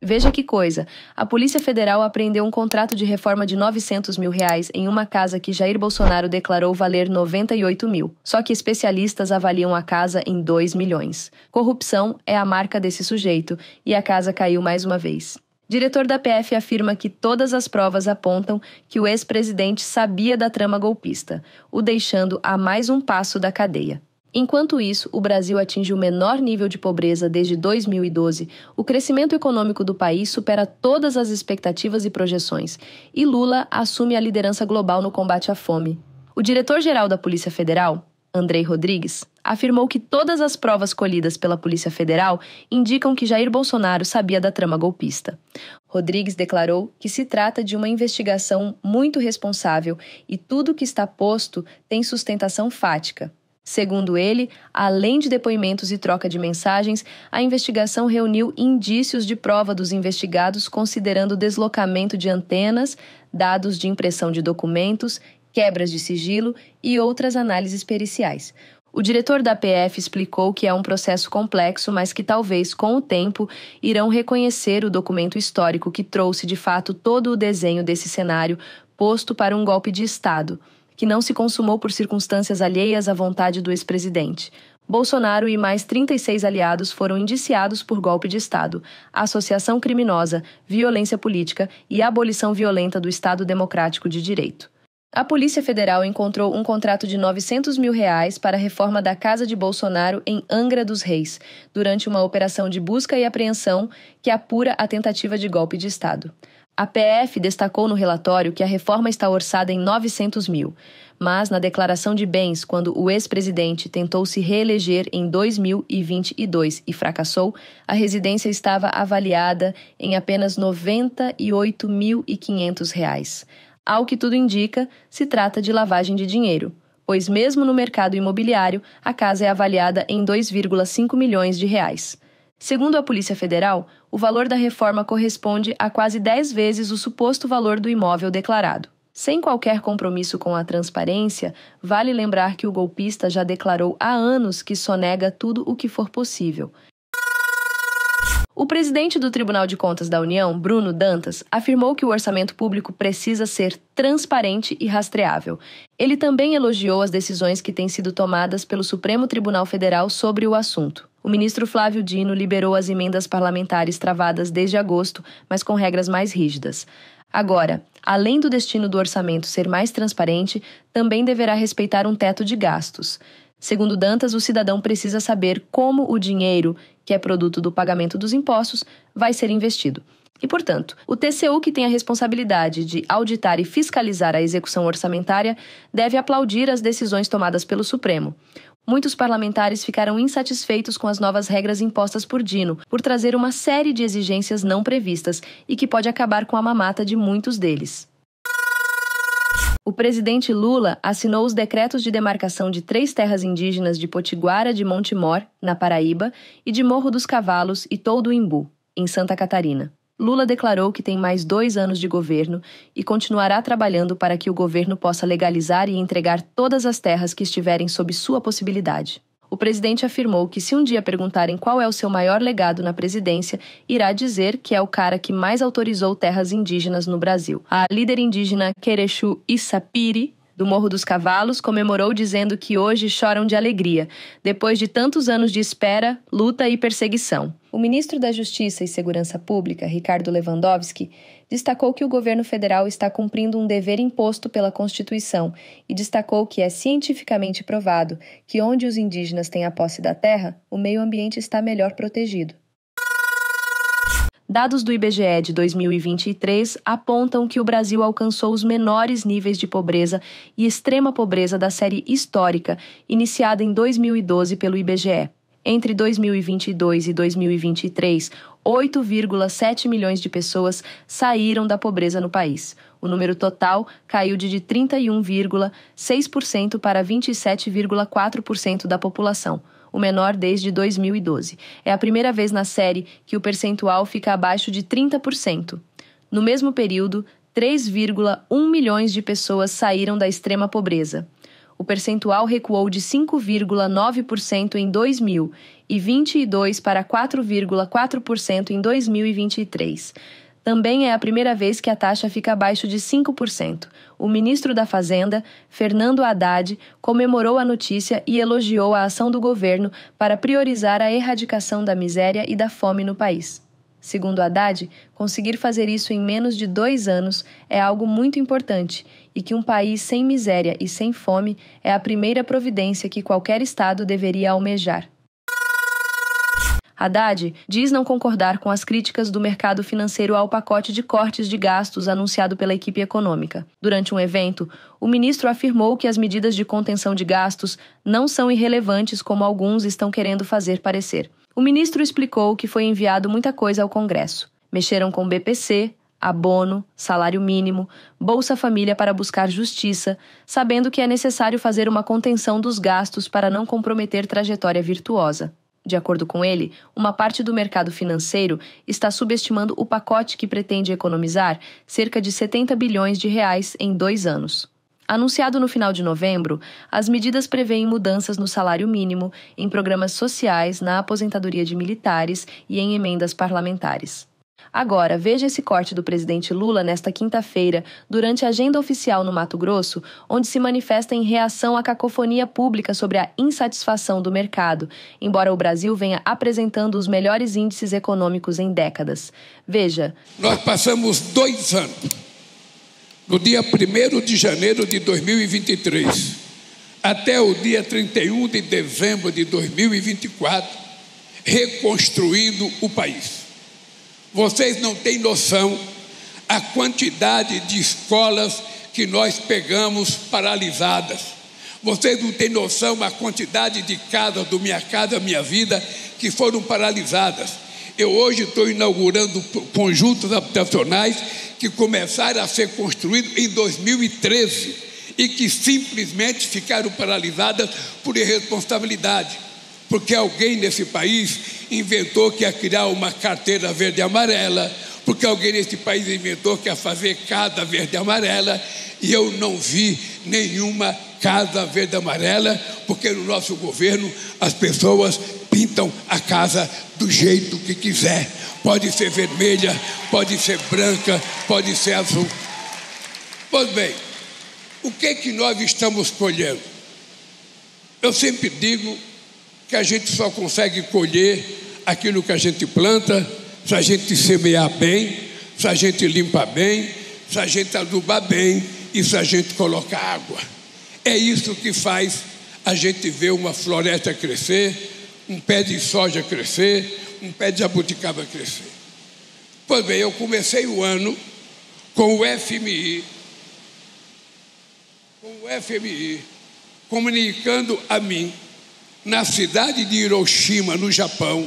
Veja que coisa, a Polícia Federal apreendeu um contrato de reforma de R$900 mil em uma casa que Jair Bolsonaro declarou valer 98 mil. Só que especialistas avaliam a casa em 2 milhões. Corrupção é a marca desse sujeito e a casa caiu mais uma vez. Diretor da PF afirma que todas as provas apontam que o ex-presidente sabia da trama golpista, o deixando a mais um passo da cadeia. Enquanto isso, o Brasil atinge o menor nível de pobreza desde 2012, o crescimento econômico do país supera todas as expectativas e projeções, e Lula assume a liderança global no combate à fome. O diretor-geral da Polícia Federal, Andrei Rodrigues, afirmou que todas as provas colhidas pela Polícia Federal indicam que Jair Bolsonaro sabia da trama golpista. Rodrigues declarou que se trata de uma investigação muito responsável e tudo que está posto tem sustentação fática. Segundo ele, além de depoimentos e troca de mensagens, a investigação reuniu indícios de prova dos investigados considerando deslocamento de antenas, dados de impressão de documentos, quebras de sigilo e outras análises periciais. O diretor da PF explicou que é um processo complexo, mas que talvez, com o tempo, irão reconhecer o documento histórico que trouxe de fato todo o desenho desse cenário posto para um golpe de Estado, que não se consumou por circunstâncias alheias à vontade do ex-presidente. Bolsonaro e mais 36 aliados foram indiciados por golpe de Estado, associação criminosa, violência política e abolição violenta do Estado Democrático de Direito. A Polícia Federal encontrou um contrato de R$900 mil para a reforma da casa de Bolsonaro em Angra dos Reis, durante uma operação de busca e apreensão que apura a tentativa de golpe de Estado. A PF destacou no relatório que a reforma está orçada em R$900 mil, mas na declaração de bens, quando o ex-presidente tentou se reeleger em 2022 e fracassou, a residência estava avaliada em apenas R$ 98.500. Ao que tudo indica, se trata de lavagem de dinheiro, pois mesmo no mercado imobiliário, a casa é avaliada em 2,5 milhões de reais. Segundo a Polícia Federal, o valor da reforma corresponde a quase 10 vezes o suposto valor do imóvel declarado. Sem qualquer compromisso com a transparência, vale lembrar que o golpista já declarou há anos que sonega tudo o que for possível. O presidente do Tribunal de Contas da União, Bruno Dantas, afirmou que o orçamento público precisa ser transparente e rastreável. Ele também elogiou as decisões que têm sido tomadas pelo Supremo Tribunal Federal sobre o assunto. O ministro Flávio Dino liberou as emendas parlamentares travadas desde agosto, mas com regras mais rígidas. Agora, além do destino do orçamento ser mais transparente, também deverá respeitar um teto de gastos. Segundo Dantas, o cidadão precisa saber como o dinheiro, que é produto do pagamento dos impostos, vai ser investido. E, portanto, o TCU, que tem a responsabilidade de auditar e fiscalizar a execução orçamentária, deve aplaudir as decisões tomadas pelo Supremo. Muitos parlamentares ficaram insatisfeitos com as novas regras impostas por Dino, por trazer uma série de exigências não previstas e que pode acabar com a mamata de muitos deles. O presidente Lula assinou os decretos de demarcação de 3 terras indígenas de Potiguara de Montemor, na Paraíba, e de Morro dos Cavalos e Todo Imbu, em Santa Catarina. Lula declarou que tem mais 2 anos de governo e continuará trabalhando para que o governo possa legalizar e entregar todas as terras que estiverem sob sua possibilidade. O presidente afirmou que se um dia perguntarem qual é o seu maior legado na presidência, irá dizer que é o cara que mais autorizou terras indígenas no Brasil. A líder indígena Querexu Issapiri, do Morro dos Cavalos, comemorou dizendo que hoje choram de alegria, depois de tantos anos de espera, luta e perseguição. O ministro da Justiça e Segurança Pública, Ricardo Lewandowski, destacou que o governo federal está cumprindo um dever imposto pela Constituição e destacou que é cientificamente provado que onde os indígenas têm a posse da terra, o meio ambiente está melhor protegido. Dados do IBGE de 2023 apontam que o Brasil alcançou os menores níveis de pobreza e extrema pobreza da série histórica, iniciada em 2012 pelo IBGE. Entre 2022 e 2023, 8,7 milhões de pessoas saíram da pobreza no país. O número total caiu de 31,6% para 27,4% da população, o menor desde 2012. É a primeira vez na série que o percentual fica abaixo de 30%. No mesmo período, 3,1 milhões de pessoas saíram da extrema pobreza. O percentual recuou de 5,9% em 2022 para 4,4% em 2023. Também é a primeira vez que a taxa fica abaixo de 5%. O ministro da Fazenda, Fernando Haddad, comemorou a notícia e elogiou a ação do governo para priorizar a erradicação da miséria e da fome no país. Segundo Haddad, conseguir fazer isso em menos de 2 anos é algo muito importante e que um país sem miséria e sem fome é a primeira providência que qualquer Estado deveria almejar. Haddad diz não concordar com as críticas do mercado financeiro ao pacote de cortes de gastos anunciado pela equipe econômica. Durante um evento, o ministro afirmou que as medidas de contenção de gastos não são irrelevantes como alguns estão querendo fazer parecer. O ministro explicou que foi enviado muita coisa ao Congresso. Mexeram com BPC, abono, salário mínimo, Bolsa Família para buscar justiça, sabendo que é necessário fazer uma contenção dos gastos para não comprometer trajetória virtuosa. De acordo com ele, uma parte do mercado financeiro está subestimando o pacote que pretende economizar cerca de 70 bilhões de reais em 2 anos. Anunciado no final de novembro, as medidas prevêem mudanças no salário mínimo, em programas sociais, na aposentadoria de militares e em emendas parlamentares. Agora, veja esse corte do presidente Lula nesta quinta-feira, durante a agenda oficial no Mato Grosso, onde se manifesta em reação à cacofonia pública sobre a insatisfação do mercado, embora o Brasil venha apresentando os melhores índices econômicos em décadas. Veja. Nós passamos 2 anos, no dia 1º de janeiro de 2023, até o dia 31 de dezembro de 2024, reconstruindo o país. Vocês não têm noção a quantidade de escolas que nós pegamos paralisadas. Vocês não têm noção a quantidade de casas do Minha Casa Minha Vida que foram paralisadas. Eu hoje estou inaugurando conjuntos habitacionais que começaram a ser construídos em 2013 e que simplesmente ficaram paralisadas por irresponsabilidade. Porque alguém nesse país inventou que ia criar uma carteira verde e amarela, porque alguém nesse país inventou que ia fazer casa verde e amarela, e eu não vi nenhuma casa verde e amarela, porque no nosso governo as pessoas pintam a casa do jeito que quiser. Pode ser vermelha, pode ser branca, pode ser azul. Pois bem, o que nós estamos colhendo? Eu sempre digo que a gente só consegue colher aquilo que a gente planta se a gente semear bem, se a gente limpar bem, se a gente adubar bem e se a gente colocar água. É isso que faz a gente ver uma floresta crescer, um pé de soja crescer, um pé de jabuticaba crescer. Pois bem, eu comecei o ano com o FMI comunicando a mim, na cidade de Hiroshima, no Japão,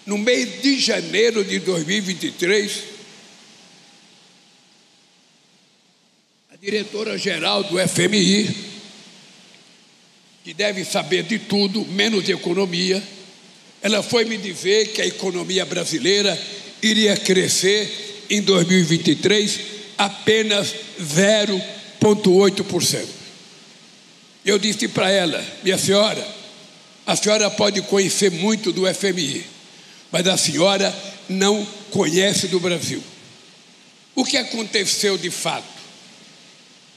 no mês de janeiro de 2023, a diretora-geral do FMI, que deve saber de tudo, menos de economia, ela foi me dizer que a economia brasileira iria crescer em 2023 apenas 0,8%. Eu disse para ela: minha senhora, a senhora pode conhecer muito do FMI, mas a senhora não conhece do Brasil. O que aconteceu de fato?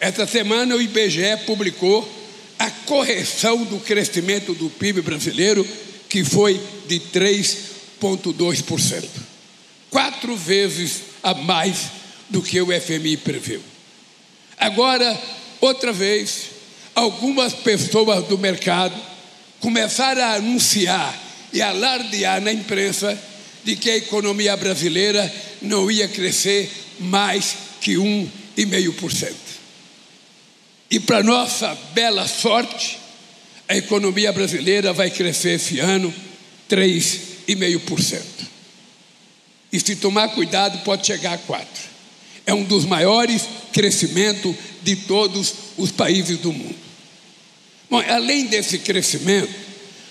Esta semana o IBGE publicou a correção do crescimento do PIB brasileiro, que foi de 3,2%. 4 vezes a mais do que o FMI previu. Agora, outra vez, algumas pessoas do mercado começaram a anunciar e alardear na imprensa de que a economia brasileira não ia crescer mais que 1,5%. E para nossa bela sorte, a economia brasileira vai crescer esse ano 3,5%. E se tomar cuidado, pode chegar a 4%. É um dos maiores crescimentos de todos os países do mundo. Bom, além desse crescimento,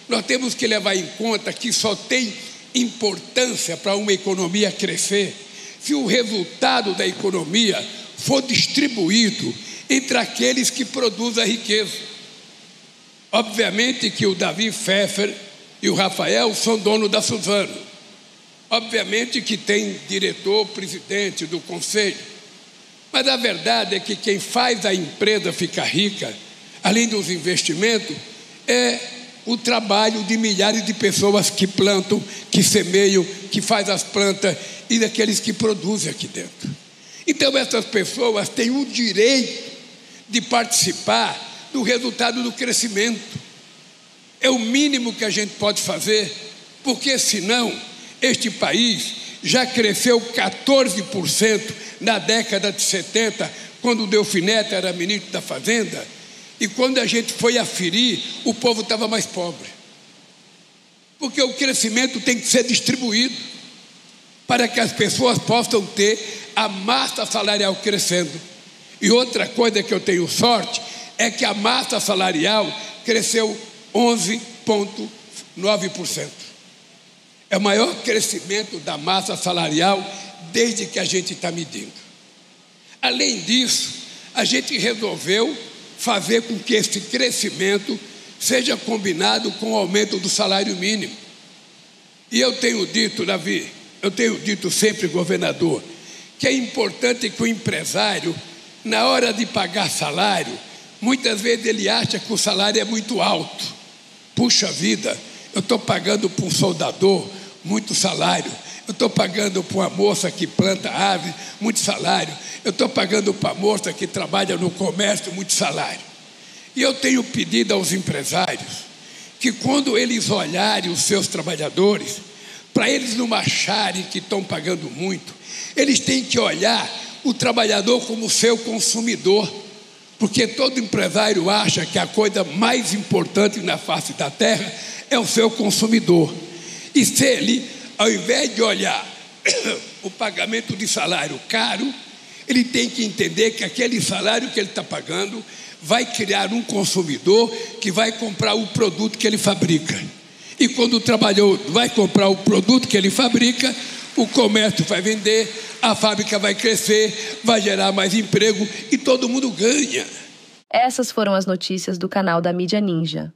nós temos que levar em conta que só tem importância para uma economia crescer se o resultado da economia for distribuído entre aqueles que produzem a riqueza. Obviamente que o Davi Pfeffer e o Rafael são donos da Suzano. Obviamente que tem diretor, presidente do conselho. Mas a verdade é que quem faz a empresa ficar rica, além dos investimentos, é o trabalho de milhares de pessoas que plantam, que semeiam, que fazem as plantas e daqueles que produzem aqui dentro. Então essas pessoas têm o direito de participar do resultado do crescimento. É o mínimo que a gente pode fazer, porque senão este país já cresceu 14% na década de 70, quando o Delfim Neto era ministro da Fazenda, e quando a gente foi aferir, o povo estava mais pobre. Porque o crescimento tem que ser distribuído para que as pessoas possam ter a massa salarial crescendo. E outra coisa que eu tenho sorte é que a massa salarial cresceu 11,9%. É o maior crescimento da massa salarial desde que a gente está medindo. Além disso, a gente resolveu fazer com que esse crescimento seja combinado com o aumento do salário mínimo. E eu tenho dito, Davi, eu tenho dito sempre, governador, que é importante que o empresário, na hora de pagar salário, muitas vezes ele acha que o salário é muito alto. Puxa vida, eu estou pagando para um soldador muito salário, eu estou pagando para uma moça que planta árvore muito salário, eu estou pagando para a moça que trabalha no comércio muito salário. E eu tenho pedido aos empresários que quando eles olharem os seus trabalhadores, para eles não acharem que estão pagando muito, eles têm que olhar o trabalhador como seu consumidor, porque todo empresário acha que a coisa mais importante na face da terra é o seu consumidor. E se ele, ao invés de olhar o pagamento de salário caro, ele tem que entender que aquele salário que ele está pagando vai criar um consumidor que vai comprar o produto que ele fabrica. E quando o trabalhador vai comprar o produto que ele fabrica, o comércio vai vender, a fábrica vai crescer, vai gerar mais emprego e todo mundo ganha. Essas foram as notícias do canal da Mídia Ninja.